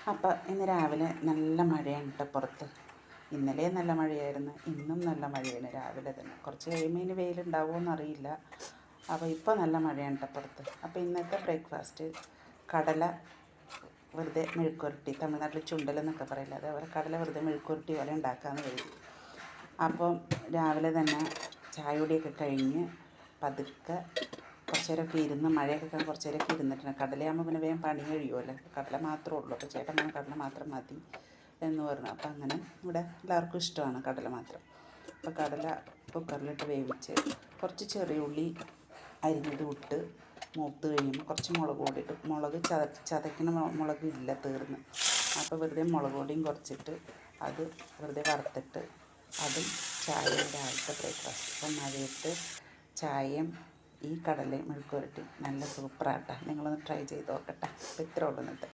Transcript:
അപ്പോൾ ഇന്ന് രാവിലെ നല്ല മഴയാണ് കേട്ടോ പുറത്ത്. ഇന്നലെ നല്ല മഴയായിരുന്നു, ഇന്നും നല്ല മഴയാണ് രാവിലെ തന്നെ. കുറച്ച് കഴിയുമ്പോൾ ഇനി വെയിലുണ്ടാവുമോ എന്നറിയില്ല. അപ്പോൾ ഇപ്പോൾ നല്ല മഴയാണ് കേട്ടോ പുറത്ത്. അപ്പോൾ ഇന്നത്തെ ബ്രേക്ക്ഫാസ്റ്റ് കടല വെറുതെ മെഴുക്കുരട്ടി, തമിഴ്നാട്ടിൽ ചുണ്ടലെന്നൊക്കെ പറയില്ല, അതേപോലെ കടല വെറുതെ മെഴുക്കുരട്ടി പോലെ ഉണ്ടാക്കാമെന്ന് കരുതി. അപ്പം രാവിലെ തന്നെ ചായ കുടിയൊക്കെ കഴിഞ്ഞ് പതുക്കെ കുറച്ച് നേരമൊക്കെ ഇരുന്ന്, മഴയൊക്കെ കഴിഞ്ഞ് കുറച്ച് നേരമൊക്കെ ഇരുന്നിട്ടുണ്ട്. കടലയാകുമ്പോൾ പിന്നെ വേഗം പണി കഴിയുമല്ലോ. കടല മാത്രമേ ഉള്ളൂ. അപ്പോൾ ചേട്ടൻ അങ്ങനെ കടല മാത്രം മതി എന്ന് പറഞ്ഞു. അപ്പം അങ്ങനെ ഇവിടെ എല്ലാവർക്കും ഇഷ്ടമാണ് കടല മാത്രം. അപ്പോൾ കടല കുക്കറിലിട്ട് വേവിച്ച് കുറച്ച് ചെറിയ ഉള്ളി അരിഞ്ഞത് ഇട്ട് മൂത്ത് കഴിയുമ്പോൾ കുറച്ച് മുളക് പൊടി ഇട്ട്, മുളക് ചതയ്ക്കണ മുളക് ഇല്ല, തീർന്ന്. അപ്പോൾ വെറുതെ മുളക് പൊടിയും കുറച്ചിട്ട് അത് വെറുതെ വറുത്തിട്ട് അതും ചായയും രാവിലത്തെ ബ്രേക്ക്ഫാസ്റ്റ്. അപ്പം മഴയത്ത് ചായയും ഈ കടലയും മെഴുക്കുവരട്ടി നല്ല സൂപ്പറാട്ടോ. നിങ്ങളൊന്ന് ട്രൈ ചെയ്ത് നോക്കട്ടെ. അപ്പോൾ ഇത്രേ ഉള്ളൂ ഇന്നത്തെ.